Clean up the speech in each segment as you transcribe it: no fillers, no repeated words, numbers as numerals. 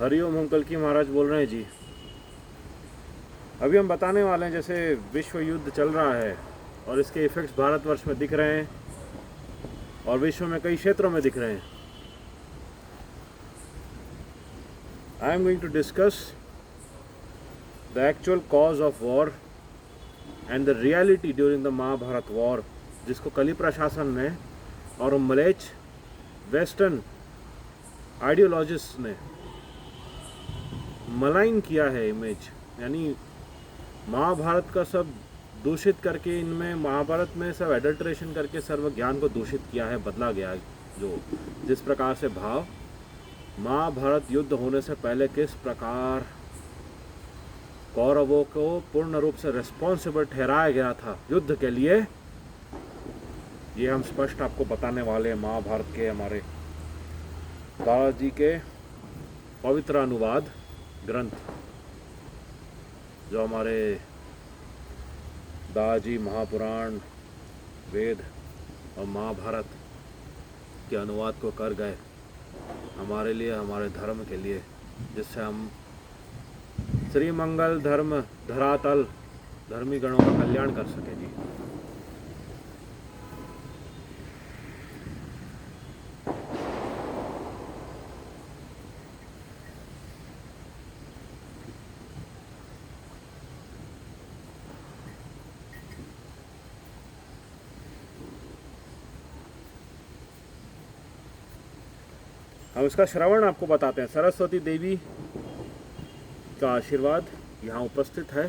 हरिओम, हम कल्कि महाराज बोल रहे हैं जी। अभी हम बताने वाले हैं जैसे विश्व युद्ध चल रहा है और इसके इफ़ेक्ट्स भारतवर्ष में दिख रहे हैं और विश्व में कई क्षेत्रों में दिख रहे हैं। I am going to discuss the actual cause of war and the reality during the Mahabharata war, जिसको कली प्रशासन ने और मलेच वेस्टर्न आइडियोलॉजिस्ट ने मलाइन किया है इमेज, यानी महाभारत का सब दूषित करके, इनमें महाभारत में सब एडल्ट्रेशन करके सर्व ज्ञान को दूषित किया है, बदला गया है। जो जिस प्रकार से भाव महाभारत युद्ध होने से पहले किस प्रकार कौरवों को पूर्ण रूप से रिस्पॉन्सिबल ठहराया गया था युद्ध के लिए, ये हम स्पष्ट आपको बताने वाले हैं। महाभारत के हमारे दादाजी के पवित्र अनुवाद ग्रंथ, जो हमारे दादाजी महापुराण, वेद और महाभारत के अनुवाद को कर गए हमारे लिए, हमारे धर्म के लिए, जिससे हम श्री मंगल धर्म धरातल धर्मी गणों का कल्याण कर सके जी। हम इसका श्रवण आपको बताते हैं। सरस्वती देवी का आशीर्वाद यहाँ उपस्थित है।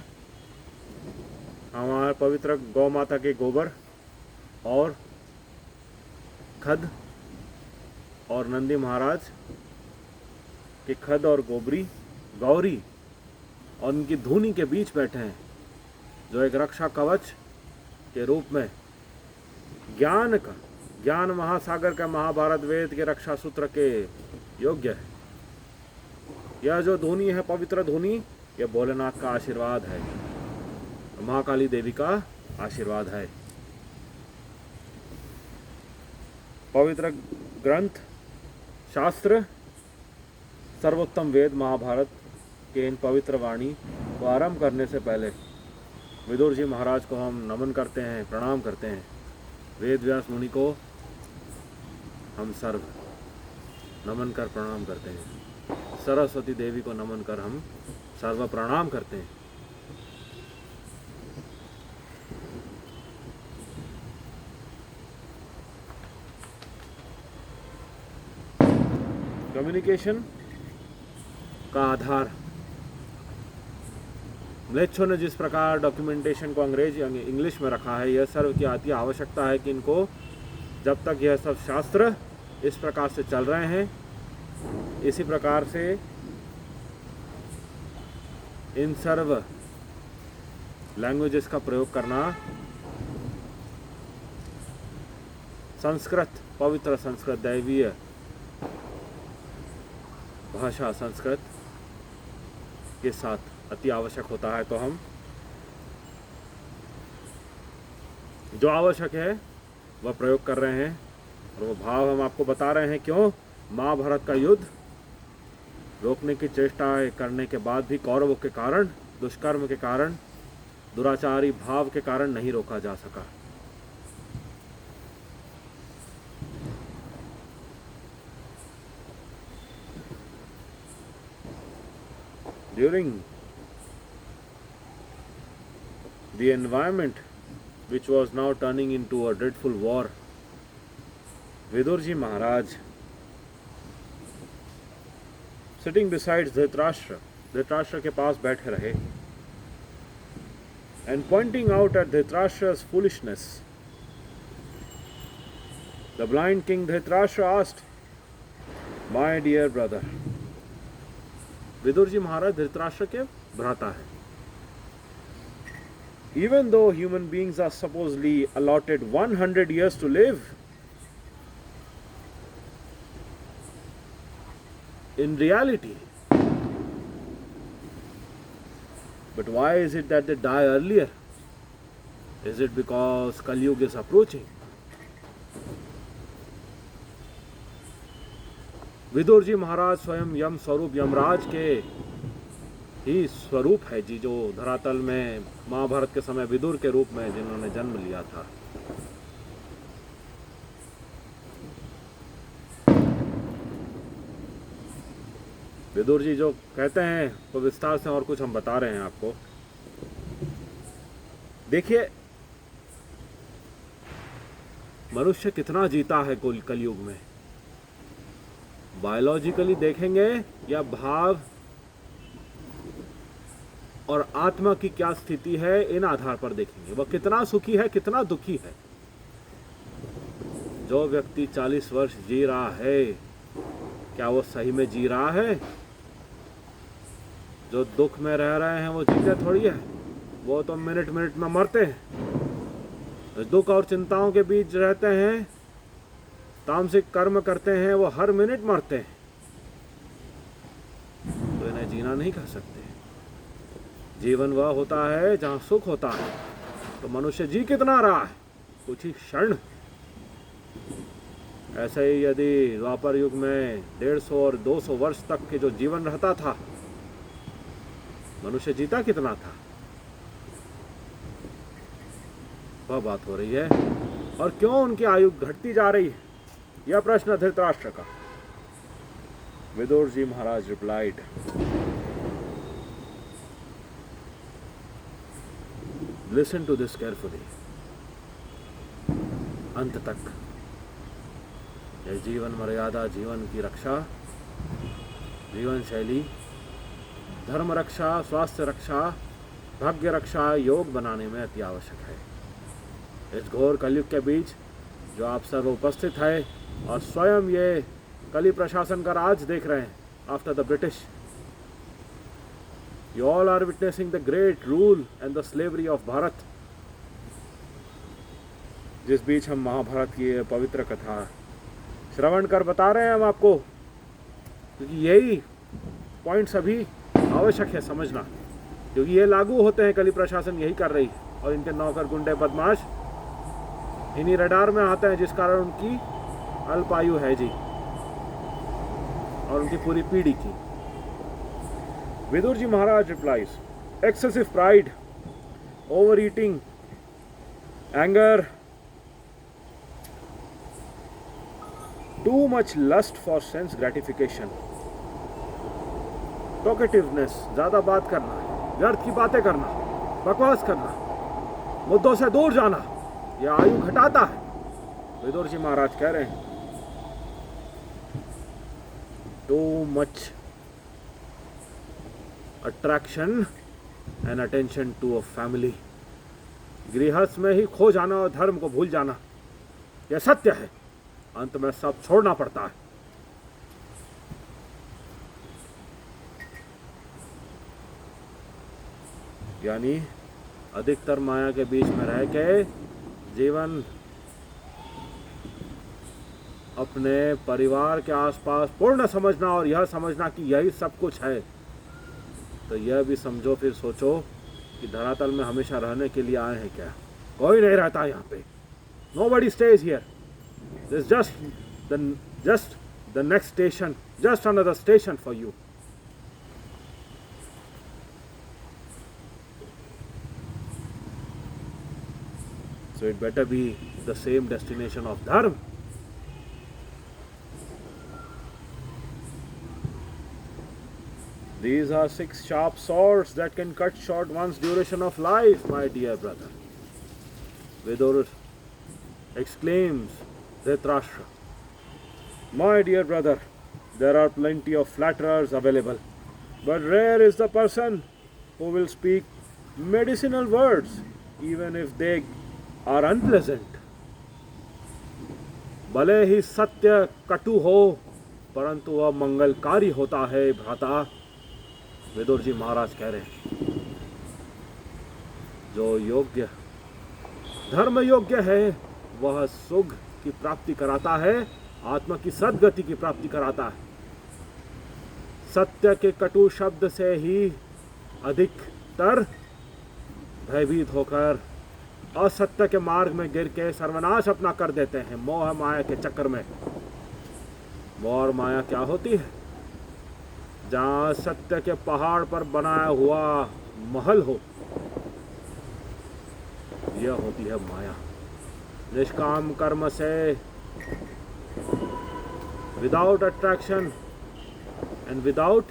हमारे पवित्र गौ माता के गोबर और खद और नंदी महाराज के खद और गौरी और उनकी धूनी के बीच बैठे हैं, जो एक रक्षा कवच के रूप में ज्ञान महासागर का महाभारत वेद के रक्षा सूत्र के योग्य है। यह जो धुनी है, पवित्र धुनी, यह भोलेनाथ का आशीर्वाद है, महाकाली देवी का आशीर्वाद है। पवित्र ग्रंथ शास्त्र सर्वोत्तम वेद महाभारत के इन पवित्र वाणी को आरंभ करने से पहले विदुर जी महाराज को हम नमन करते हैं, प्रणाम करते हैं। वेद व्यास मुनि को हम सर्व नमन कर प्रणाम करते हैं। सरस्वती देवी को नमन कर हम सर्व प्रणाम करते हैं। कम्युनिकेशन का आधार म्लेच्छों ने जिस प्रकार डॉक्यूमेंटेशन को इंग्लिश में रखा है, यह सर्व की अति आवश्यकता है कि इनको, जब तक यह सब शास्त्र इस प्रकार से चल रहे हैं, इसी प्रकार से इन सर्व लैंग्वेजेस का प्रयोग करना, संस्कृत, पवित्र संस्कृत, दैवीय भाषा संस्कृत के साथ अति आवश्यक होता है। तो हम जो आवश्यक है वह प्रयोग कर रहे हैं और वो भाव हम आपको बता रहे हैं। क्यों महाभारत का युद्ध रोकने की चेष्टा करने के बाद भी कौरवों के कारण, दुष्कर्म के कारण, दुराचारी भाव के कारण नहीं रोका जा सका। During the environment which was now turning into a dreadful war, Vidur ji Maharaj, sitting beside Dhritarashtra के पास बैठे रहे, and pointing out at Dhritarashtra's foolishness, the blind king Dhritarashtra asked, "My dear brother," Vidur ji महाराज धृतराष्ट्र के भ्राता है। Even though human beings are supposedly allotted 100 years to live, in reality, but why is it that they die earlier? Is it because Kali Yuga is approaching? Vidur ji महाराज स्वयं यम स्वरूप यमराज के ही स्वरूप है जी, जो धरातल में महाभारत के समय विदुर के रूप में जिन्होंने जन्म लिया था। विदुर जी जो कहते हैं तो विस्तार से और कुछ हम बता रहे हैं आपको। देखिए मनुष्य कितना जीता है कलयुग में, बायोलॉजिकली देखेंगे या भाव और आत्मा की क्या स्थिति है इन आधार पर देखेंगे, वह कितना सुखी है कितना दुखी है। जो व्यक्ति 40 वर्ष जी रहा है क्या वो सही में जी रहा है? जो दुख में रह रहे हैं वो जीते थोड़ी है, वो तो मिनट मिनट में मरते हैं। दुख और चिंताओं के बीच रहते हैं, तामसिक कर्म करते हैं, वो हर मिनट मरते हैं। तो इन्हें जीना नहीं कह सकते। जीवन वह होता है जहाँ सुख होता है। तो मनुष्य जी कितना रहा है? कुछ ही क्षण। ऐसे ही यदि द्वापर युग में 150 और 200 वर्ष तक के जो जीवन रहता था, मनुष्य जीता कितना था, वह बात हो रही है। और क्यों उनकी आयु घटती जा रही है, यह प्रश्न धृतराष्ट्र का। Vidur ji Maharaj replied, listen to this carefully. अंत तक यह जीवन मर्यादा, जीवन की रक्षा, जीवन शैली, धर्म रक्षा, स्वास्थ्य रक्षा, भाग्य रक्षा, योग बनाने में अति आवश्यक है। इस घोर कलयुग के बीच जो आप सर्व उपस्थित है और स्वयं ये कली प्रशासन का राज देख रहे हैं, after the British, you all are witnessing the great rule and the slavery of Bharat. जिस बीच हम महाभारत की पवित्र कथा श्रवण कर बता रहे हैं हम आपको, क्योंकि यही पॉइंट्स अभी आवश्यक है समझना, क्योंकि ये लागू होते हैं, कली प्रशासन यही कर रही है और इनके नौकर गुंडे बदमाश इन्हीं रडार में आते हैं, जिस कारण उनकी अल्पायु है जी और उनकी पूरी पीढ़ी की। Vidur ji Maharaj replies, excessive pride, over eating, anger, too much lust for sense gratification, talkativeness, ज्यादा बात करना, व्यर्थ की बातें करना, बकवास करना, मुद्दों से दूर जाना, यह आयु घटाता है। विदुर जी महाराज कह रहे हैं too much attraction and attention to a family, गृहस्थ में ही खो जाना और धर्म को भूल जाना, यह सत्य है। अंत में सब छोड़ना पड़ता है। यानी अधिकतर माया के बीच में रह के जीवन अपने परिवार के आसपास पूर्ण समझना और यह समझना कि यही सब कुछ है, तो यह भी समझो, फिर सोचो कि धरातल में हमेशा रहने के लिए आए हैं क्या? कोई नहीं रहता यहाँ पे। Nobody stays here. This is just the next station, just another station for you. So it better be the same destination of dharma. These are 6 sharp swords that can cut short one's duration of life, my dear brother. Vidur exclaims, Dhritarashtra, my dear brother, there are plenty of flatterers available, but rare is the person who will speak medicinal words, even if they are unpleasant. भले ही सत्य कटु हो, परंतु वह मंगलकारी होता है भ्राता। विदुर जी महाराज कह रहे हैं जो योग्य, धर्म योग्य है, वह सुख की प्राप्ति कराता है, आत्मा की सद्गति की प्राप्ति कराता है। सत्य के कटु शब्द से ही अधिकतर भयभीत होकर असत्य के मार्ग में गिर के सर्वनाश अपना कर देते हैं, मोह माया के चक्कर में। और माया क्या होती है? जहाँ सत्य के पहाड़ पर बनाया हुआ महल हो, यह होती है माया। निष्काम कर्म से, without attraction and without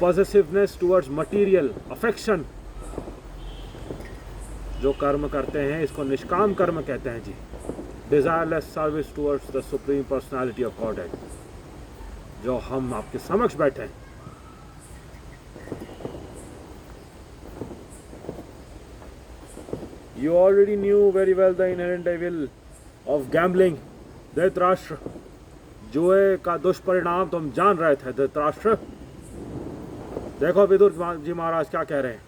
positiveness towards material affection, जो कर्म करते हैं इसको निष्काम कर्म कहते हैं जी। Desireless service towards the supreme personality of godhead, जो हम आपके समक्ष बैठे हैं। You already knew very well the inherent evil of gambling, Dhritarashtra. जुए का दुष्परिणाम तुम जान रहे थे धृतराष्ट्र। देखो विदुर जी महाराज क्या कह रहे हैं।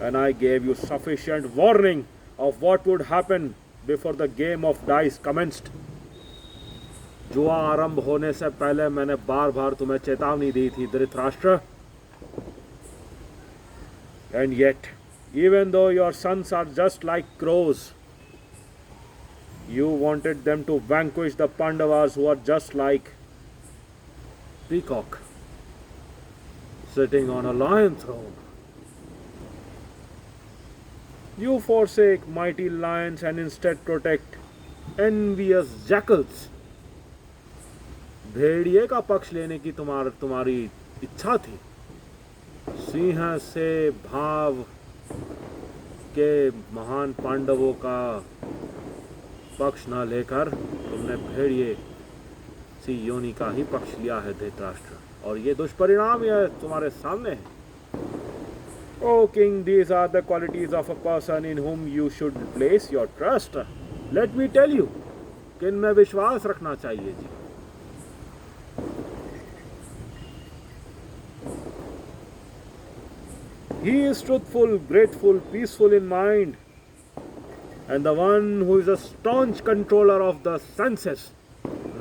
And I gave you sufficient warning of what would happen before the game of dice commenced. जुआ आरंभ होने से पहले मैंने बार बार तुम्हें चेतावनी दी थी Dhritarashtra. And yet, even though your sons are just like crows, you wanted them to vanquish the Pandavas who are just like peacock sitting on a lion throne. You forsake mighty lions and instead protect envious jackals. भेड़िए का पक्ष लेने की तुम्हारी इच्छा थी। सिंह से भाव के महान पांडवों का पक्ष न लेकर तुमने भेड़िए सी योनि का ही पक्ष लिया है धृतराष्ट्र, और ये दुष्परिणाम यह तुम्हारे सामने है। O king, these are the qualities of a person in whom you should place your trust. Let me tell you, किन में विश्वास रखना चाहिए जी। He is truthful, grateful, peaceful in mind, and the one who is a staunch controller of the senses,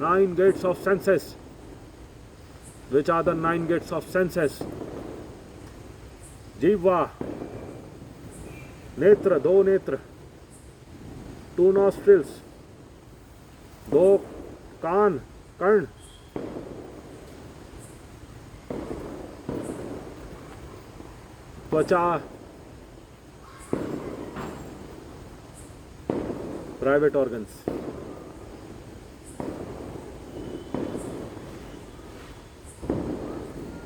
9 gates of senses. Which are the 9 gates of senses? जीवा, नेत्र, 2 नेत्र, 2 nostrils, 2 कान, कर्ण, त्वचा, private organs.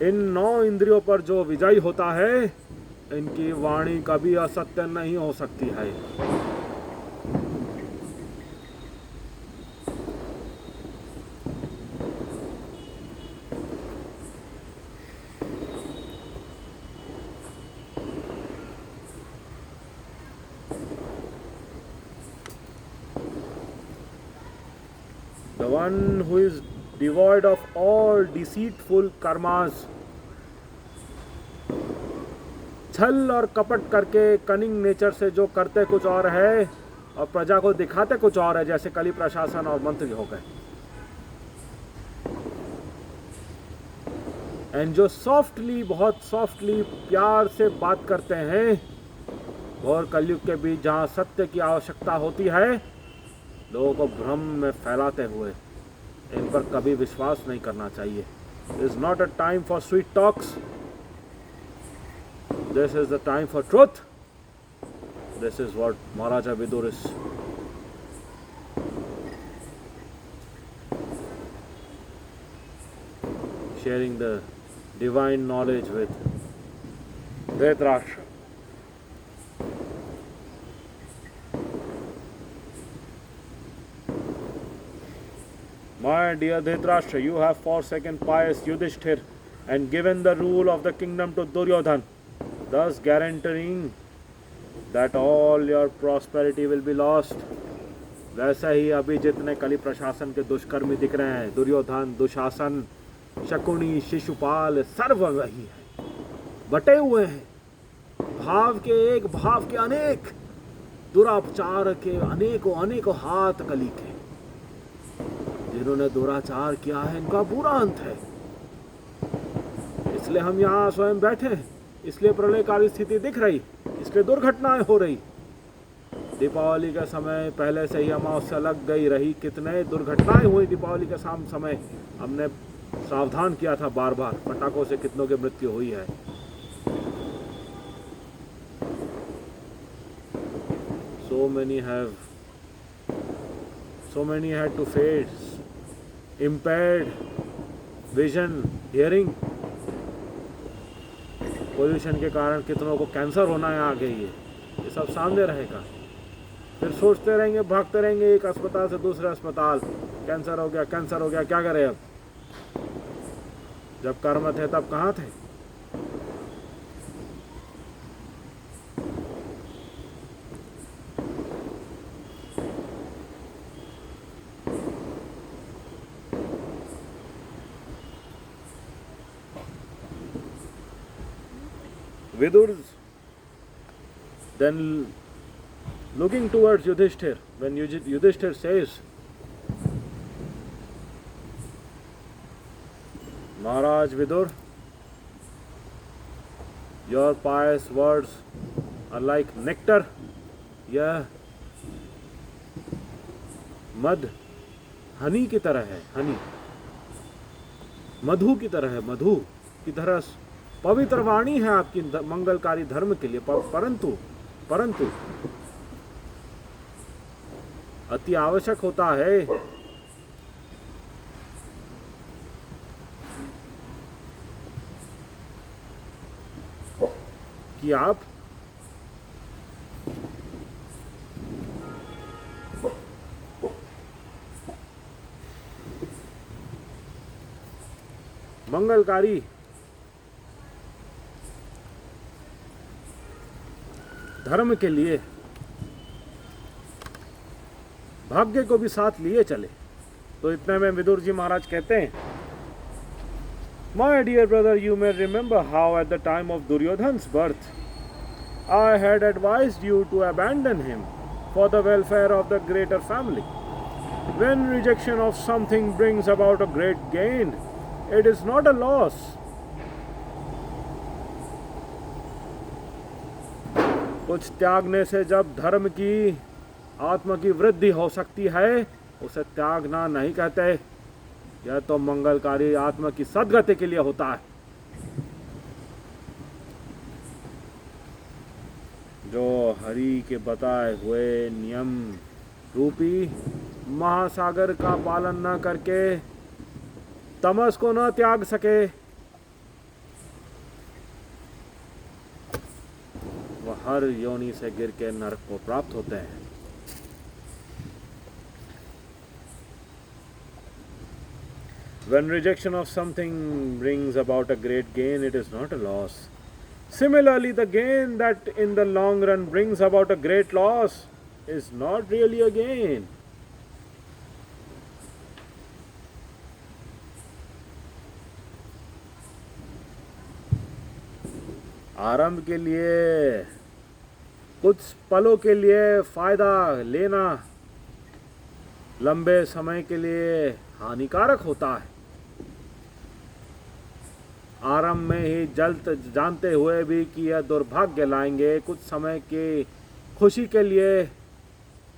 इन 9 इंद्रियों पर जो विजयी होता है, इनकी वाणी कभी असत्य नहीं हो सकती है। The one who is devoid of all deceitful karmas, छल और कपट करके कनिंग नेचर से जो करते कुछ और है और प्रजा को दिखाते कुछ और है, जैसे कली प्रशासन और मंत्री हो गए। एंड जो सॉफ्टली, बहुत सॉफ्टली प्यार से बात करते हैं, और कलयुग के बीच जहाँ सत्य की आवश्यकता होती है, लोगों को भ्रम में फैलाते हुए इन पर कभी विश्वास नहीं करना चाहिए। Is not a time for sweet talks, this is the time for truth. This is what Maharaja Vidur is sharing the divine knowledge with Dhritarashtra. My dear Dhritarashtra, you have forsaken pious Yudhishthir and given the rule of the kingdom to Duryodhan, thus guaranteeing that all your prosperity will be lost. वैसे ही अभी जितने कली प्रशासन के दुष्कर्मी दिख रहे हैं, दुर्योधन, दुशासन, शकुनी, शिशुपाल, सर्व वही है, बटे हुए हैं। भाव के एक, भाव के अनेक, दुराचार के अनेकों अनेकों हाथ कली के। जिन्होंने दुराचार किया है, इनका बुरा अंत है। इसलिए हम यहाँ स्वयं बैठे हैं इसलिए प्रलयकारी स्थिति दिख रही, इसलिए दुर्घटनाएं हो रही। दीपावली का समय पहले से ही अमावस्या लग गई रही, कितने दुर्घटनाएं हुई दीपावली के शाम समय। हमने सावधान किया था बार बार, पटाखों से कितनों की मृत्यु हुई है। so many had to face impaired vision, hearing। Pollution के कारण कितनों को कैंसर होना है आगे, ये सब सामने रहेगा। फिर सोचते रहेंगे, भागते रहेंगे एक अस्पताल से दूसरे अस्पताल, कैंसर हो गया, कैंसर हो गया, क्या करें अब। जब कर्म थे तब कहाँ थे। Vidur then looking towards Yudhishthir, when Yudhishthir says, Maharaj Vidur, your pious words are like nectar, यह मध हनी की तरह है, हनी मधु की तरह है, मधु की तरह पवित्र वाणी है आपकी मंगलकारी धर्म के लिए। परंतु अति आवश्यक होता है कि आप मंगलकारी धर्म के लिए भाग्य को भी साथ लिए चले। तो इतने में विदुर जी महाराज कहते हैं, My dear brother, you may remember how at the time of Duryodhan's birth, I had advised you to abandon him for the welfare of the greater family. When rejection of something brings about a great gain, it is not a loss. कुछ त्यागने से जब धर्म की आत्मा की वृद्धि हो सकती है, उसे त्यागना नहीं कहते। यह तो मंगलकारी आत्मा की सद्गति के लिए होता है। जो हरि के बताए हुए नियम रूपी महासागर का पालन न करके तमस को न त्याग सके, वह हर योनि से गिर के नरक को प्राप्त होते हैं। When rejection of something brings about a great gain, it is not a loss. Similarly, the gain that in the long run brings about a great loss is not really a gain. आरंभ के लिए कुछ पलों के लिए फायदा लेना लंबे समय के लिए हानिकारक होता है। आरंभ में ही जानते हुए भी कि यह दुर्भाग्य लाएंगे, कुछ समय की खुशी के लिए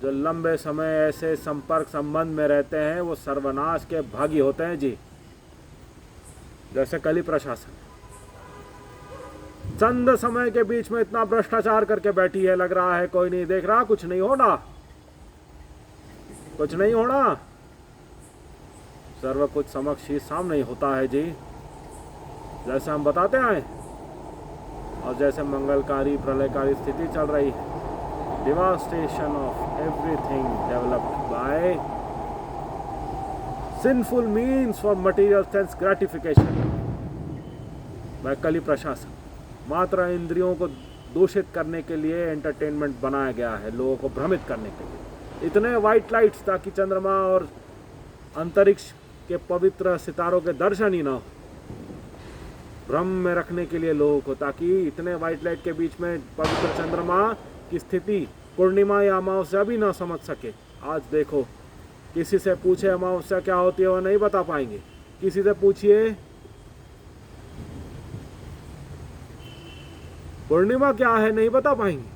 जो लंबे समय ऐसे संपर्क संबंध में रहते हैं वो सर्वनाश के भागी होते हैं जी। जैसे कली प्रशासन चंद समय के बीच में इतना भ्रष्टाचार करके बैठी है, लग रहा है कोई नहीं देख रहा, कुछ नहीं होना, कुछ नहीं होना, सर्व कुछ समक्ष ही सामने ही होता है जी। जैसे हम बताते आए और जैसे मंगलकारी प्रलयकारी स्थिति चल रही है, devastation of everything developed by sinful means for material sense gratification by Kali प्रशासन। मात्र इंद्रियों को दूषित करने के लिए एंटरटेनमेंट बनाया गया है, लोगों को भ्रमित करने के लिए। इतने वाइट लाइट्स ताकि चंद्रमा और अंतरिक्ष के पवित्र सितारों के दर्शन ही ना हो, भ्रम में रखने के लिए लोगों को, ताकि इतने वाइट लाइट के बीच में पवित्र चंद्रमा की स्थिति पूर्णिमा या अमावस्या भी ना समझ सके। आज देखो, किसी से पूछे अमावस्या क्या होती है वो नहीं बता पाएंगे, किसी से पूछिए पूर्णिमा क्या है नहीं बता पाएंगे।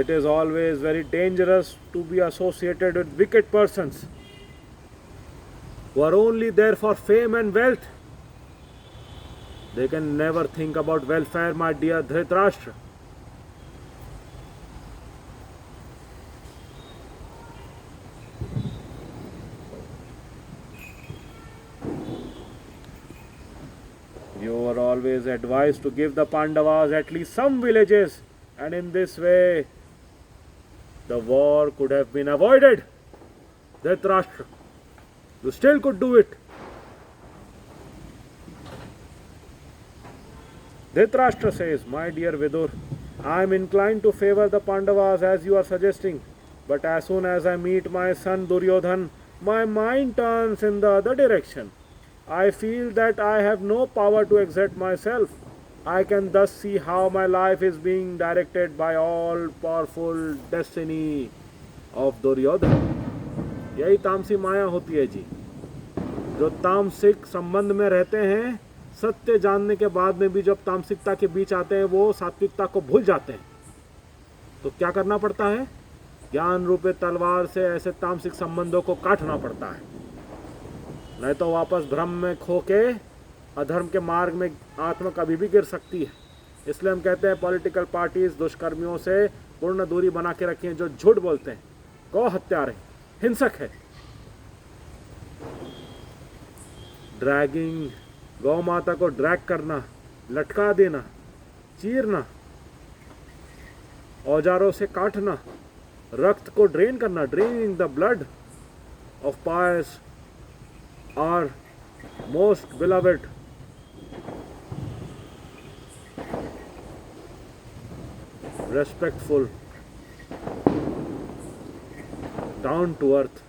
It is always very dangerous to be associated with wicked persons who are only there for fame and wealth. They can never think about welfare, my dear Dhritarashtra. You were always advised to give the Pandavas at least some villages, and in this way the war could have been avoided. Dhritarashtra, you still could do it. Dhritarashtra says, my dear Vidur, I am inclined to favor the Pandavas as you are suggesting, but as soon as I meet my son Duryodhan, my mind turns in the other direction. I feel that I have no power to exert myself. I can thus see how my life is being directed by all powerful destiny of Duryodhan. यही तामसी माया होती है जी। जो तामसिक संबंध में रहते हैं, सत्य जानने के बाद में भी जब तामसिकता के बीच आते हैं वो सात्विकता को भूल जाते हैं। तो क्या करना पड़ता है? ज्ञान रूपे तलवार से ऐसे तामसिक संबंधों को काटना पड़ता है, नहीं तो वापस भ्रम में खो के अधर्म के मार्ग में आत्मा कभी भी गिर सकती है। इसलिए हम कहते हैं पॉलिटिकल पार्टीज दुष्कर्मियों से पूर्ण दूरी बना के रखें। जो झूठ बोलते हैं, गौ हत्यारे, हिंसक है। ड्रैगिंग, गौ माता को ड्रैग करना, लटका देना, चीरना, औजारों से काटना, रक्त को ड्रेन करना, draining the blood of pious are most beloved, respectful, down to earth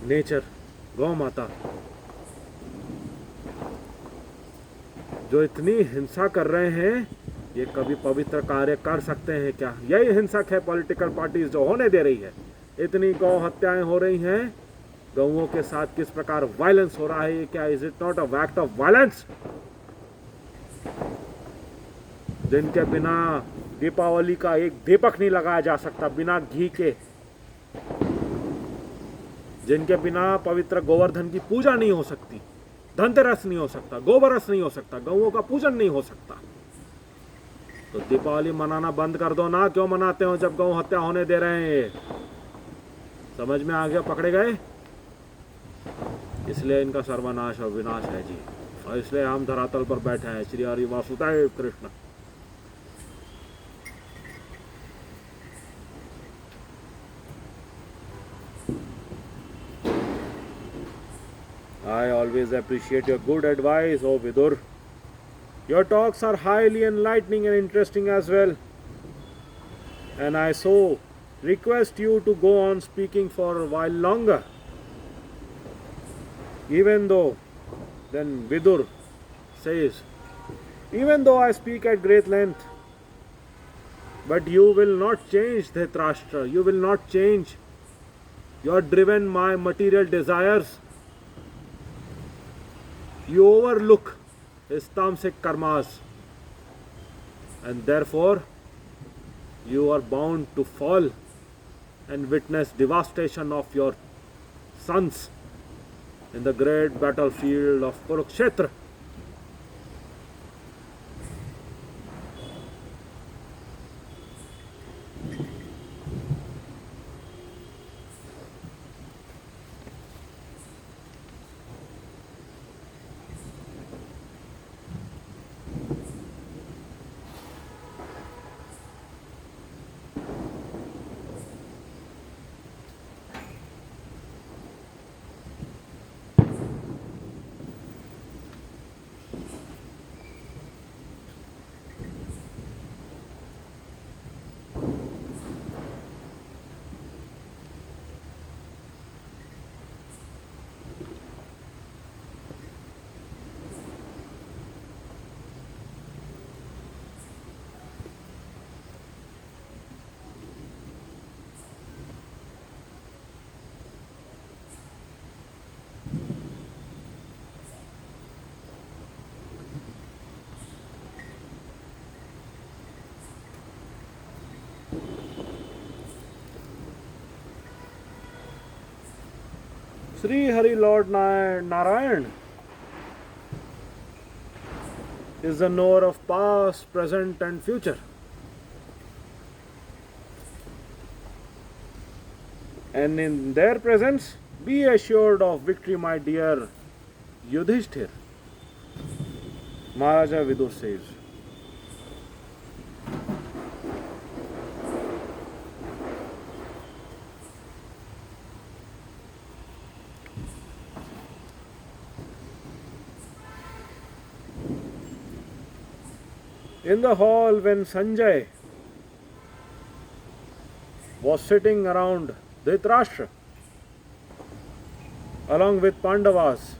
nature, गौ माता जो इतनी हिंसा कर रहे हैं, ये कभी पवित्र कार्य कर सकते हैं क्या? यही हिंसक है पॉलिटिकल पार्टीज जो होने दे रही है। इतनी गौ हत्याएं हो रही हैं, गौओं के साथ किस प्रकार वायलेंस हो रहा है, ये क्या is it not a act of violence? जिनके बिना दीपावली का एक दीपक नहीं लगाया जा सकता, बिना घी के, जिनके बिना पवित्र गोवर्धन की पूजा नहीं हो सकती, धनतेरस नहीं हो सकता, गोबरस नहीं हो सकता, गौओं का पूजन नहीं हो सकता, तो दीपावली मनाना बंद कर दो ना। क्यों मनाते हो जब गौ हत्या होने दे रहे हैं? समझ में आ गया? पकड़े गए? इसलिए इनका सर्वनाश और विनाश है जी, और इसलिए हम धरातल पर बैठे हैं। Shri Hari Vasudev Krishna. I always appreciate your good advice, O Vidur. Your talks are highly enlightening and interesting as well. And I so request you to go on speaking for a while longer. Even though, then Vidur says, even though I speak at great length, but you will not change, Dhritarashtra. You will not change. You are driven by material desires. You overlook his tamasic karmas, and therefore you are bound to fall and witness devastation of your sons in the great battlefield of Kurukshetra. Sri Hari Lord Narayan is the knower of past, present, and future. And in their presence, be assured of victory, my dear Yudhishthir. Maharaja Vidur says. In the hall, when Sanjay was sitting around Dhritarashtra along with Pandavas,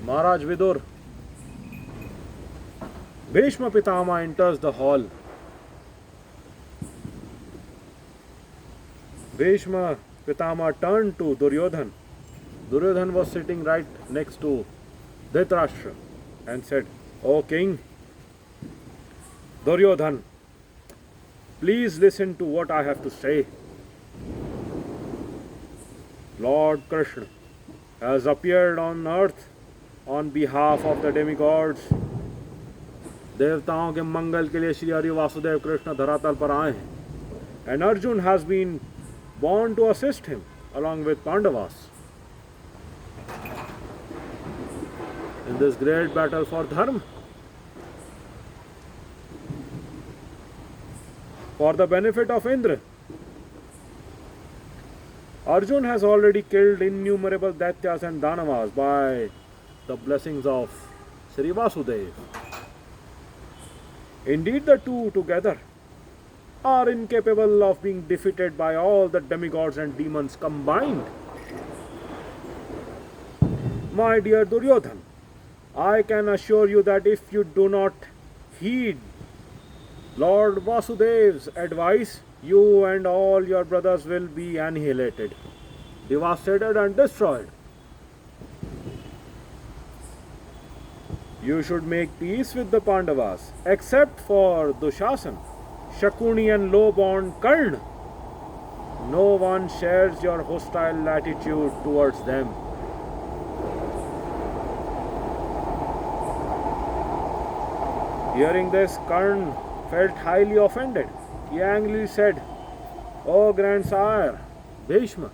Maharaj Vidur, Bhishma Pitama enters the hall. Bhishma Pitama turned to Duryodhan. Duryodhan was sitting right next to Dhritarashtra and said, "O king, Duryodhan, please listen to what I have to say. Lord Krishna has appeared on earth on behalf of the demigods. देवताओं के मंगल के लिए श्री हरि वासुदेव कृष्ण धरातल पर आए हैं. And Arjun has been born to assist him along with Pandavas in this great battle for dharma. For the benefit of Indra, Arjun has already killed innumerable Daityas and Danavas by the blessings of Sri Vasudeva. Indeed, the two together are incapable of being defeated by all the demigods and demons combined. My dear Duryodhan, I can assure you that if you do not heed Lord Vasudeva's advice, you and all your brothers will be annihilated, devastated and destroyed. You should make peace with the Pandavas, except for Dushasan, Shakuni and low-born Karna. No one shares your hostile attitude towards them. Hearing this, Karna felt highly offended. He angrily said, "O grandsire, Bhishma,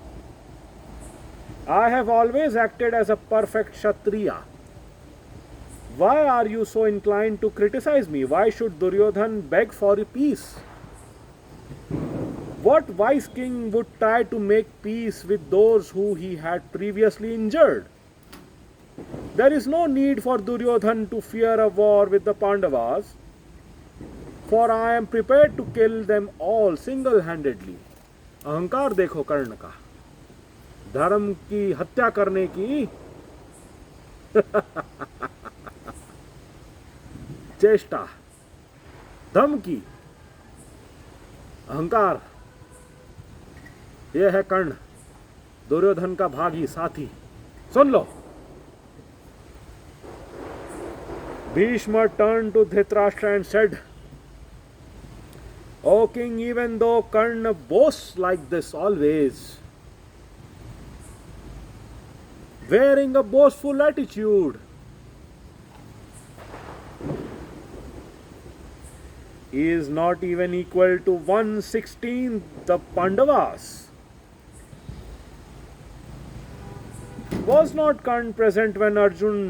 I have always acted as a perfect Kshatriya. Why are you so inclined to criticize me? Why should Duryodhan beg for peace? What wise king would try to make peace with those who he had previously injured? There is no need for Duryodhan to fear a war with the Pandavas, for I am prepared to kill them all single-handedly." अहंकार देखो कर्ण का, धर्म की हत्या करने की चेष्टा, धमकी, अहंकार. यह है कर्ण, दुर्योधन का भागी साथी. सुन लो. Bhishma turned to Dhritarashtra and said, "O king, even though Karna boasts like this always, wearing a boastful attitude, he is not even equal to 1/16 the Pandavas. Was not Karna present when Arjun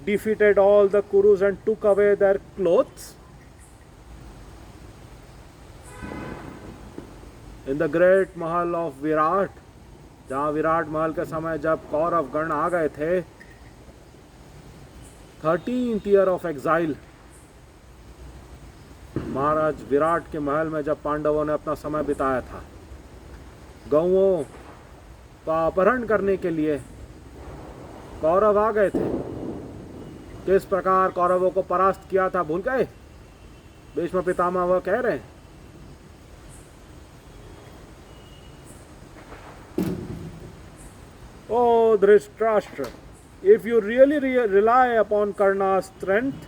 defeated all the Kurus and took away their clothes? In the great Mahal of Virat, जहाँ विराट महल के समय जब कौरव गण आ गए थे, 13th year of exile, महाराज विराट के महल में जब पांडवों ने अपना समय बिताया था, गौओं का अपहरण करने के लिए कौरव आ गए थे. किस प्रकार कौरवों को परास्त किया था भूल गए? भीष्म पितामह वह कह रहे हैं. Oh Dhritarashtra, if you really rely upon Karna's strength,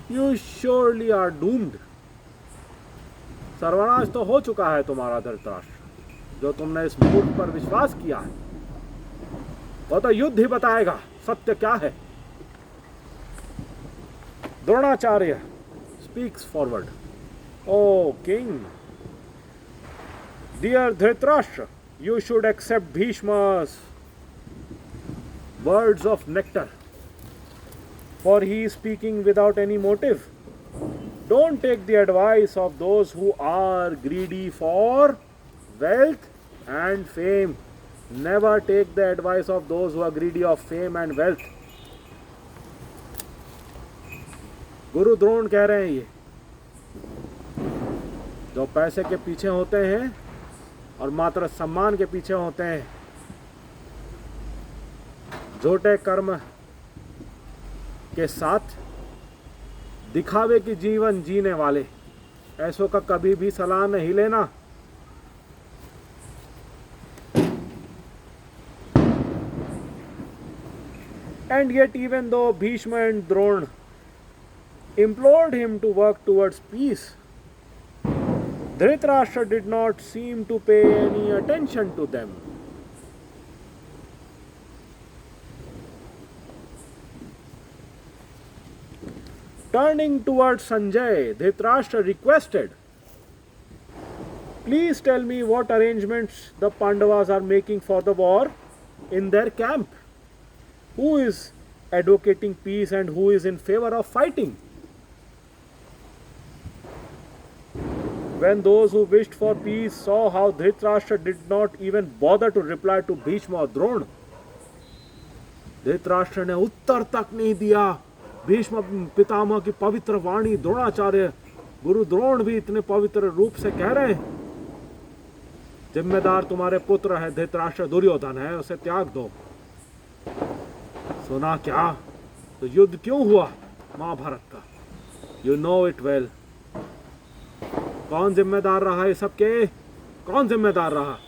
you surely are doomed. सर्वनाश तो हो चुका है तुम्हारा धृतराष्ट्र. जो तुमने इस मूर्ख पर विश्वास किया है, वो तो युद्ध ही बताएगा सत्य क्या है। Dronacharya speaks forward. O king, dear Dhritarashtra, you should accept Bhishma's words of nectar, for he is speaking without any motive. Don't take the advice of those who are greedy for wealth and fame. Never take the advice of those who are greedy of fame and wealth. गुरु द्रोण कह रहे हैं ये, जो पैसे के पीछे होते हैं और मात्र सम्मान के पीछे होते हैं, झूठे कर्म के साथ दिखावे की जीवन जीने वाले, ऐसों का कभी भी सलाह नहीं लेना। And yet, even though Bhishma and Drona implored him to work towards peace, Dhritarashtra did not seem to pay any attention to them. Turning towards Sanjay, Dhritarashtra requested, "Please tell me what arrangements the Pandavas are making for the war in their camp. Who is advocating peace and who is in favor of fighting?" When those who wished for peace saw how Dhritarashtra did not even bother to reply to Bhishma or Drona, Dhritarashtra ने उत्तर तक नहीं दिया। भीष्म पितामह की पवित्र वाणी द्रोणाचार्य गुरु द्रोण भी इतने पवित्र रूप से कह रहे हैं, जिम्मेदार तुम्हारे पुत्र है धृतराष्ट्र, दुर्योधन है, उसे त्याग दो। सुना क्या? तो युद्ध क्यों हुआ महाभारत का? You know it well. कौन जिम्मेदार रहा ये सबके? कौन जिम्मेदार रहा?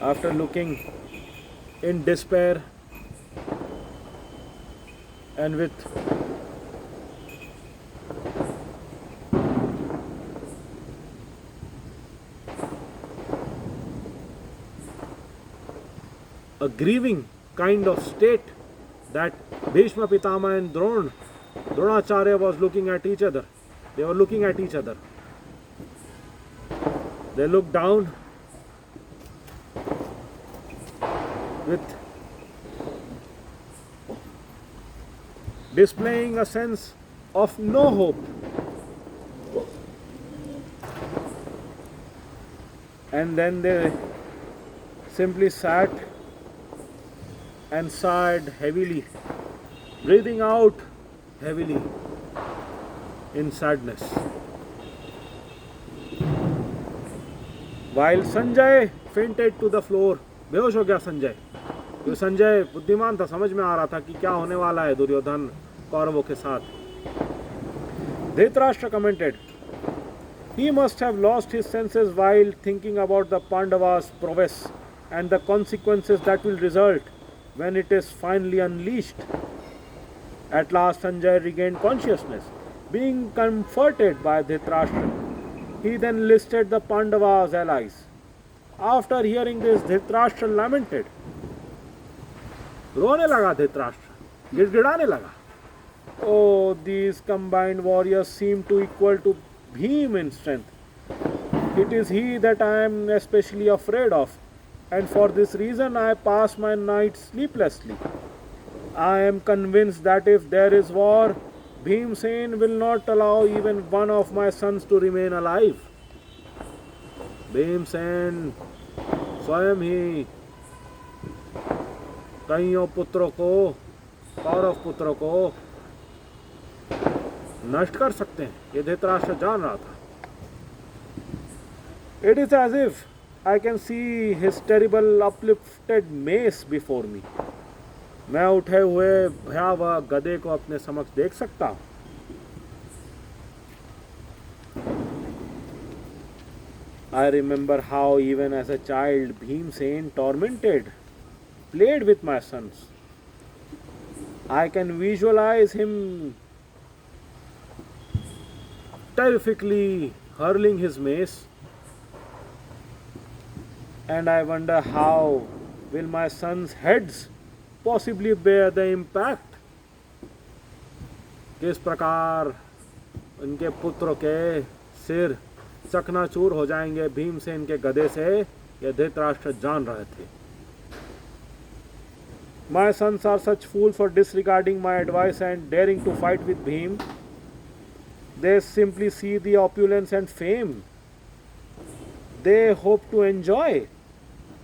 After looking in despair and with a grieving kind of state, that Bhishma Pitama and Dronacharya was looking at each other. They were looking at each other. They looked down with displaying a sense of no hope. And then they simply sat and sighed heavily, breathing out heavily in sadness. While Sanjay fainted to the floor, बेहोश हो गया संजय। तो संजय बुद्धिमान था, समझ में आ रहा था कि क्या होने वाला है दुर्योधन कौरवों के साथ। Dhritarashtra commented, "He must have lost his senses while thinking about the Pandavas' prowess and the consequences that will result when it is finally unleashed." At last Sanjay regained consciousness. Being comforted by Dhritarashtra, he then listed the Pandavas' allies. After hearing this, Dhritarashtra lamented. रोने लगा धृतराष्ट्र, गिड़गिड़ाने लगा। Oh, these combined warriors seem to equal to Bhim in strength. It is he that I am especially afraid of, and for this reason I pass my nights sleeplessly. I am convinced that if there is war, Bhimsen will not allow even one of my sons to remain alive. Bhimsen स्वयं ही कईयों पुत्रों को, कौरव पुत्रों को नष्ट कर सकते हैं, ये धृतराष्ट्र जान रहा था। It is as if I can see his terrible uplifted mace before me. मैं उठे हुए भयावह गदे को अपने समक्ष देख सकता हूँ। I remember how even as a child Bhimsen tormented, played with my sons. I can visualize him terrifically hurling his mace, and I wonder how will my sons' heads possibly bear the impact. किस प्रकार उनके पुत्र के सिर चकनाचूर हो जाएंगे भीमसेन के गदे से, यह धृतराष्ट्र जान रहे थे. My sons are such fools for disregarding my advice and daring to fight with Bhim. They simply see the opulence and fame they hope to enjoy.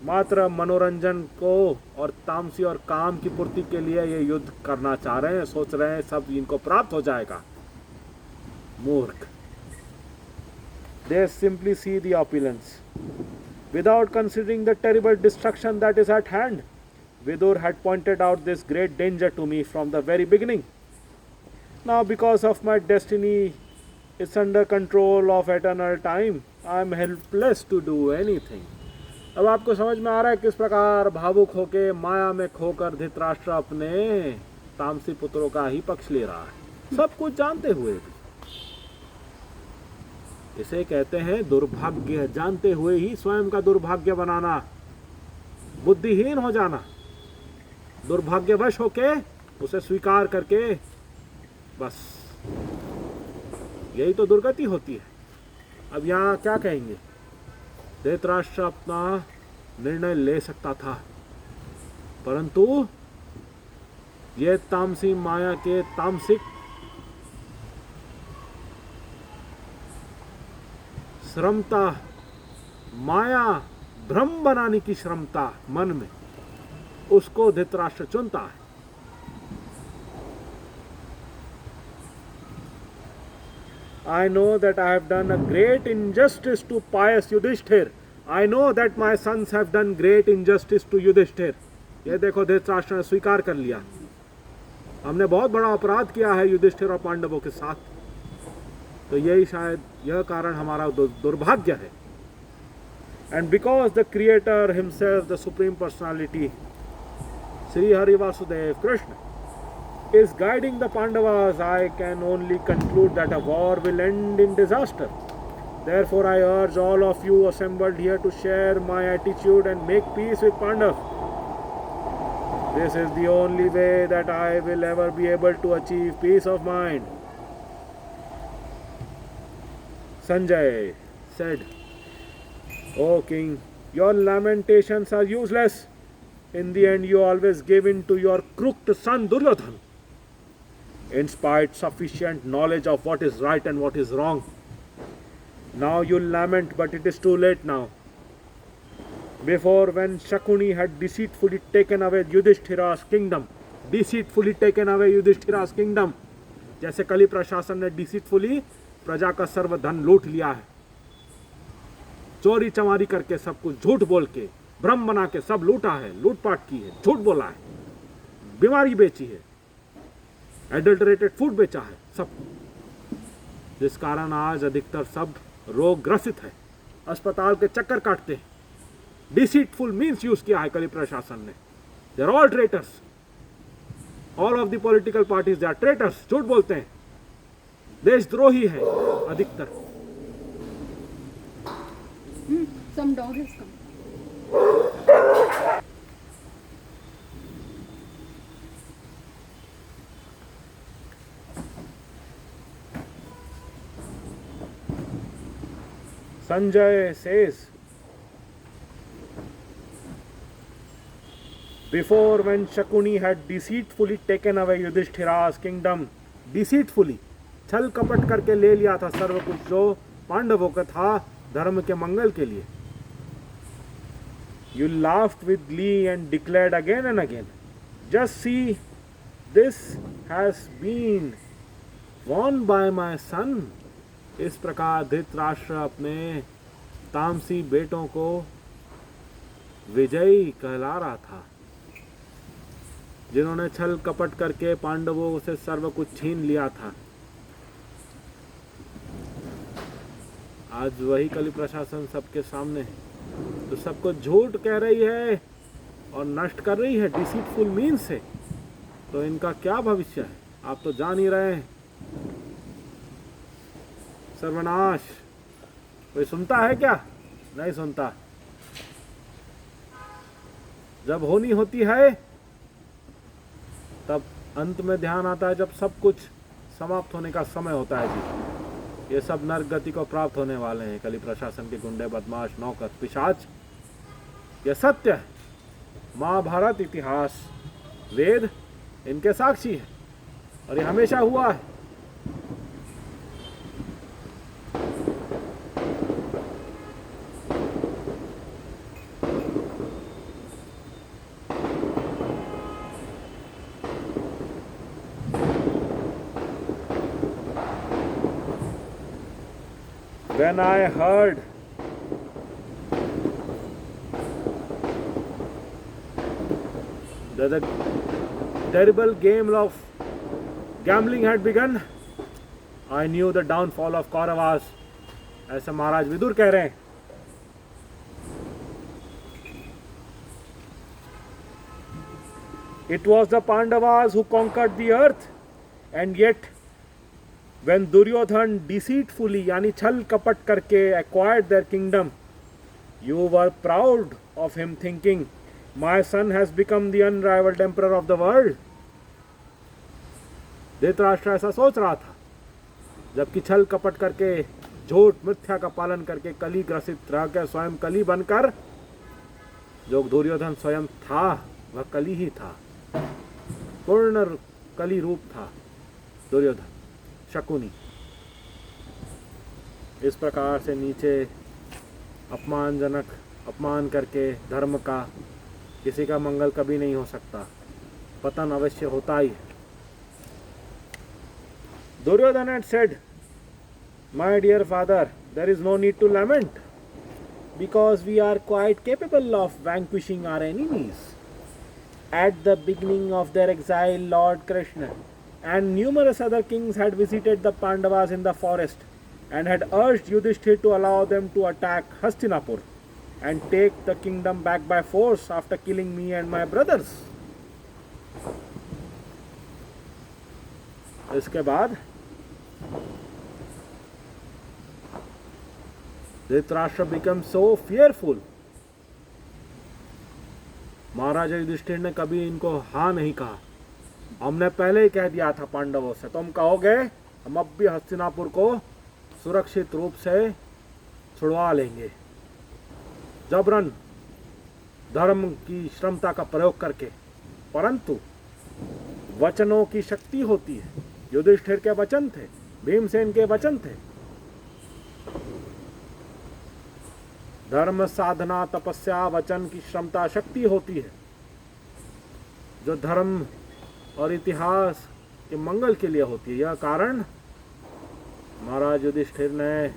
मात्र मनोरंजन को और तामसी और काम की पूर्ति के लिए ये युद्ध करना चाह रहे हैं, सोच रहे हैं सब इनको प्राप्त हो जाएगा. मूर्ख. They simply see the opulence without considering the terrible destruction that is at hand. Vidur had pointed out this great danger to me from the very beginning. Now, because of my destiny is under control of eternal time, I am helpless to do anything. अब आपको समझ में आ रहा है किस प्रकार भावुक होके माया में खोकर धृतराष्ट्र अपने तामसी पुत्रों का ही पक्ष ले रहा है, सब कुछ जानते हुए भी. इसे कहते हैं दुर्भाग्य. जानते हुए ही स्वयं का दुर्भाग्य बनाना, बुद्धिहीन हो जाना, दुर्भाग्यवश होके उसे स्वीकार करके, बस यही तो दुर्गति होती है. अब यहाँ क्या कहेंगे, धृतराष्ट्र अपना निर्णय ले सकता था, परंतु ये तामसी माया के तामसिक श्रमता, माया भ्रम बनाने की श्रमता मन में, उसको धृतराष्ट्र चुनता है. I know that I have done a great injustice to pious Yudhishthir. I know that my sons have done great injustice to Yudhishthir. ये देखो धृतराष्ट्र ने स्वीकार कर लिया, हमने बहुत बड़ा अपराध किया है युधिष्ठिर और पांडवों के साथ. तो यही शायद यह कारण हमारा दुर्भाग्य है. And because the Creator Himself, the Supreme Personality, Sri Hari Vasudev Krishna, is guiding the Pandavas, I can only conclude that a war will end in disaster. Therefore, I urge all of you assembled here to share my attitude and make peace with Pandav. This is the only way that I will ever be able to achieve peace of mind. Sanjay said, O king, your lamentations are useless. In the end, you always give in to your crooked son Duryodhan, in spite sufficient knowledge of what is right and what is wrong. Now you lament, but it is too late now. Before, when Shakuni had deceitfully taken away Yudhishthira's kingdom, जैसे कली प्रशासन ने deceitfully प्रजा का सर्व धन लूट लिया है, चोरी चमारी करके सब कुछ झूठ बोल के भ्रम बना के सब लूटा है, लूटपाट की है, झूठ बोला है, बीमारी बेची है, एडल्टरेटेड फूड बेचा है, सब, जिस कारण आज अधिकतर सब रोग ग्रसित है, अस्पताल के चक्कर काटते हैं. डिसीटफुल मीन्स यूज किया है कली प्रशासन ने. They are all traitors, all of the political parties they are traitors. झूठ बोलते हैं, देशद्रोही है अधिकतर. Some dog has come. Sanjay says, before, when Shakuni had deceitfully taken away Yudhishthira's kingdom, deceitfully, छल कपट करके ले लिया था सर्व कुछ जो पांडवों का था धर्म के मंगल के लिए. You laughed with glee and declared again and again, just see, this has been won by my son. इस प्रकार धृतराष्ट्र अपने तामसी बेटों को विजयी कहला रहा था, जिन्होंने छल कपट करके पांडवों से सर्व कुछ छीन लिया था. आज वही कली प्रशासन सबके सामने है, तो सबको झूठ कह रही है और नष्ट कर रही है डिसीटफुल मीन्स से. तो इनका क्या भविष्य है आप तो जान ही रहे हैं. सर्वनाश. कोई सुनता है क्या? नहीं सुनता। जब होनी होती है तब अंत में ध्यान आता है, जब सब कुछ समाप्त होने का समय होता है जी। ये सब नरक गति को प्राप्त होने वाले हैं, कली प्रशासन के गुंडे, बदमाश, नौकर, पिशाच। यह सत्य है। महाभारत, इतिहास, वेद इनके साक्षी है और ये हमेशा हुआ है। When I heard that the terrible game of gambling had begun, I knew the downfall of Kauravas. ऐसा महाराज विदुर कह रहे हैं। It was the Pandavas who conquered the earth, and yet when Duryodhan deceitfully यानी छल कपट करके acquired their kingdom, you were proud of him, thinking, my son has become the unrivaled emperor of the world. Dhritarashtra ऐसा सोच रहा था, जबकि छल कपट करके, झूठ मिथ्या का पालन करके, कली ग्रसित रह कर स्वयं कली बनकर, जो दुर्योधन स्वयं था वह कली ही था, पूर्ण कली रूप था दुर्योधन, शकुनी। इस प्रकार से नीचे अपमानजनक अपमान करके धर्म का, किसी का मंगल कभी नहीं हो सकता, पतन अवश्य होता ही है। Duryodhan had said, my dear father, there is no need to lament, because we are quite capable of vanquishing our enemies. At the beginning of their exile, Lord Krishna and numerous other kings had visited the Pandavas in the forest and had urged Yudhishthir to allow them to attack Hastinapur and take the kingdom back by force after killing me and my brothers. इसके बाद Dhritarashtra became so fearful. महाराजा युधिष्ठिर ने कभी इनको हाँ नहीं कहा। हमने पहले ही कह दिया था पांडवों से, तुम कहोगे हम अब भी हस्तिनापुर को सुरक्षित रूप से छुड़वा लेंगे, जबरन धर्म की श्रमता का प्रयोग करके। परंतु वचनों की शक्ति होती है। युधिष्ठिर के वचन थे, भीमसेन के वचन थे। धर्म साधना, तपस्या, वचन की क्षमता, शक्ति होती है, जो धर्म और इतिहास के मंगल के लिए होती है। यह कारण महाराज युधिष्ठिर ने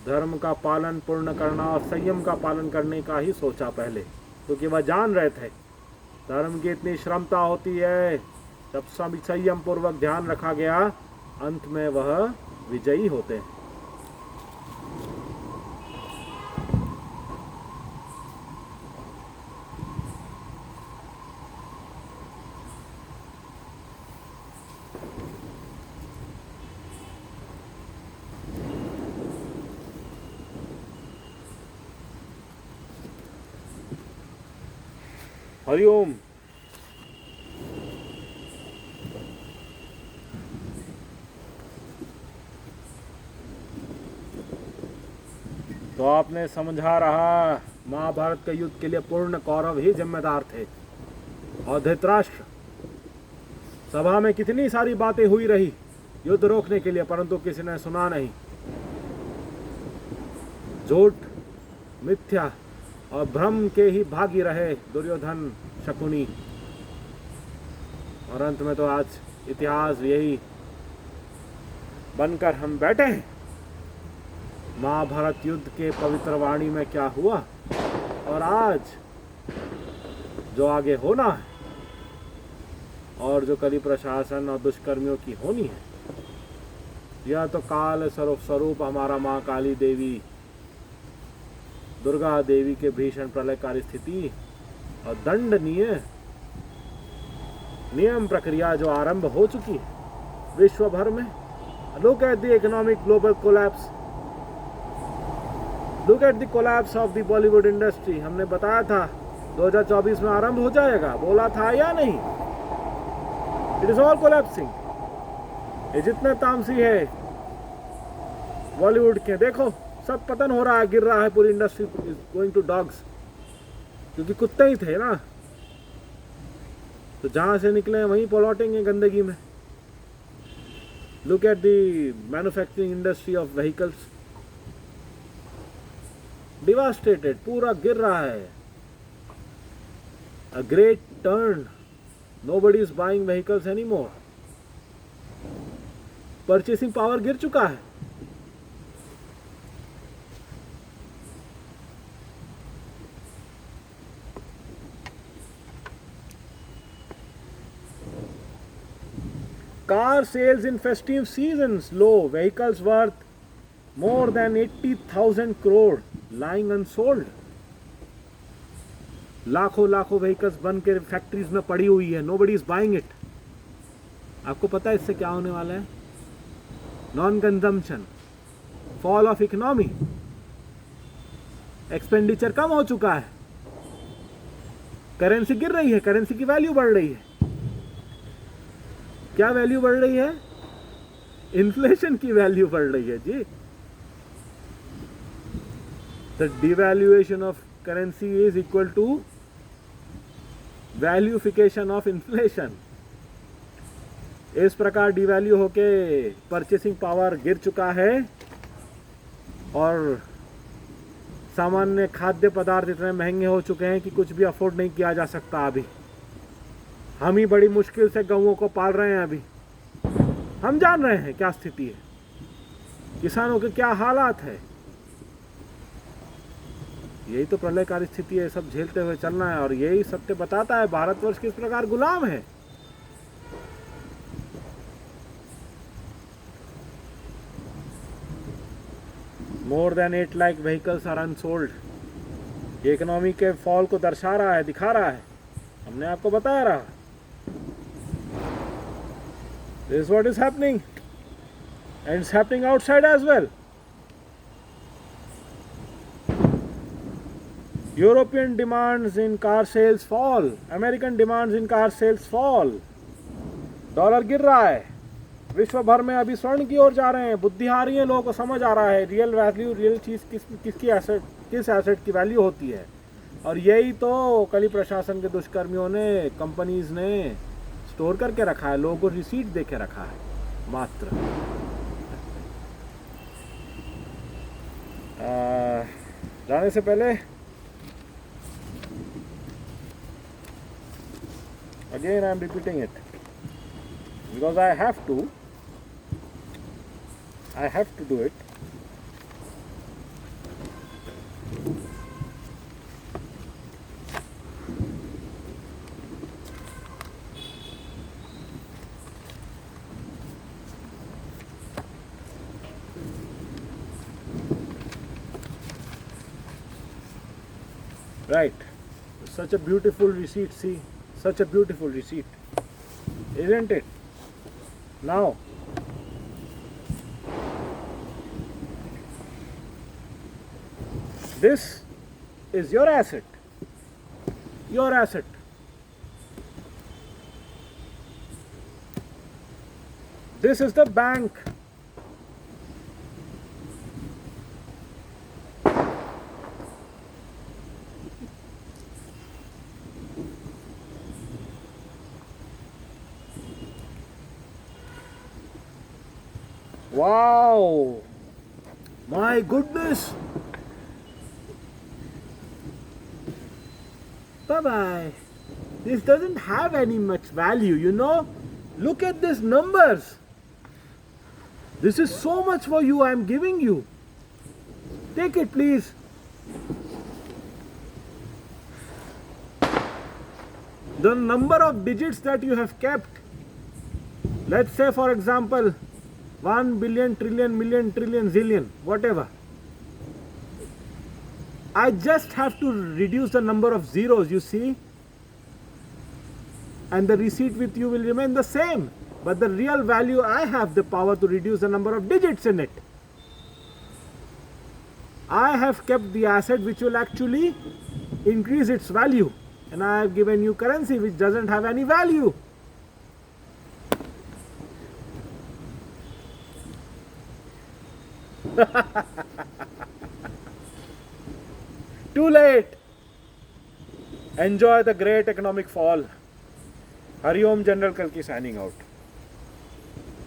धर्म का पालन पूर्ण करना और संयम का पालन करने का ही सोचा पहले, क्योंकि वह जान रहे थे धर्म की इतनी क्षमता होती है। जब संयम पूर्वक ध्यान रखा गया, अंत में वह विजयी होते हैं। हरिओम। तो आपने समझा रहा, महाभारत के युद्ध के लिए पूर्ण कौरव ही जिम्मेदार थे। और धृतराष्ट्र, सभा में कितनी सारी बातें हुई रही युद्ध रोकने के लिए, परंतु किसी ने सुना नहीं। झूठ, मिथ्या और भ्रम के ही भागी रहे दुर्योधन, शकुनी। और अंत में तो आज इतिहास यही बनकर हम बैठे हैं। महाभारत युद्ध के पवित्र वाणी में क्या हुआ और आज जो आगे होना है, और जो कली प्रशासन और दुष्कर्मियों की होनी है, यह तो काल स्वरूप हमारा माँ काली देवी, दुर्गा देवी के भीषण प्रलयकारी स्थिति और दंडनीय नियम प्रक्रिया जो आरंभ हो चुकी है विश्व भर में। Look at the economic global collapse look at the collapse of the Bollywood industry. हमने बताया था 2024 में आरंभ हो जाएगा, बोला था या नहीं? It is all collapsing. ये जितने तामसी है बॉलीवुड के, देखो सब पतन हो रहा है, गिर रहा है, पूरी industry is going to dogs, क्योंकि कुत्ते ही थे ना, तो जहां से निकले वहीं पलौटेंगे गंदगी में। Look at the manufacturing industry of vehicles, devastated, पूरा गिर रहा है। A great turn, nobody is buying vehicles anymore. Purchasing power गिर चुका है। Car sales in festive seasons low, vehicles worth more than 80,000 crore lying unsold. लाखों लाखों vehicles बन के फैक्ट्रीज में पड़ी हुई है, nobody is buying it. आपको पता है इससे क्या होने वाला है? Non consumption, fall of economy, expenditure कम हो चुका है, करेंसी गिर रही है, करेंसी की वैल्यू बढ़ रही है। क्या वैल्यू बढ़ रही है? इन्फ्लेशन की वैल्यू बढ़ रही है जी। The devaluation of currency is equal to valuefication of inflation. इस प्रकार डिवैल्यू होके परचेसिंग पावर गिर चुका है और सामान्य खाद्य पदार्थ इतने महंगे हो चुके हैं कि कुछ भी अफोर्ड नहीं किया जा सकता। अभी हम ही बड़ी मुश्किल से गऊओं को पाल रहे हैं। अभी हम जान रहे हैं क्या स्थिति है, किसानों के क्या हालात है। यही तो प्रलयकारी स्थिति है, सब झेलते हुए चलना है। और यही सत्य बताता है भारतवर्ष किस प्रकार गुलाम है। More than 8 lakh vehicles are unsold. ये इकोनॉमी के फॉल को दर्शा रहा है, दिखा रहा है, हमने आपको बताया रहा। This is what is happening, and it's happening outside as well. European demands in car sales fall, American demands in car sales fall. Dollar गिर रहा है, विश्व भर में अभी स्वर्ण की ओर जा रहे हैं। बुद्धि आ रही है, लोगों को समझ आ रहा है रियल वैल्यू, रियल चीज किसकी एसेट, किस एसेट की वैल्यू होती है। और यही तो कली प्रशासन के दुष्कर्मियों ने, कंपनीज ने स्टोर करके रखा है, लोगों को रिसीट देके रखा है मात्र। जाने से पहले again I am repeating it because I have to do it. Right, such a beautiful receipt, see, such a beautiful receipt, isn't it? Now, this is your asset, your asset. This is the bank. Wow, my goodness. Bye-bye. This doesn't have any much value, you know. Look at these numbers. This is so much for you I am giving you. Take it, please. The number of digits that you have kept. Let's say, for example, 1 billion, trillion, million, trillion, zillion, whatever. I just have to reduce the number of zeros, you see, and the receipt with you will remain the same. But the real value, I have the power to reduce the number of digits in it. I have kept the asset which will actually increase its value, and I have given you currency which doesn't have any value. Too late. Enjoy the great economic fall. Hari Om General Kalki signing out.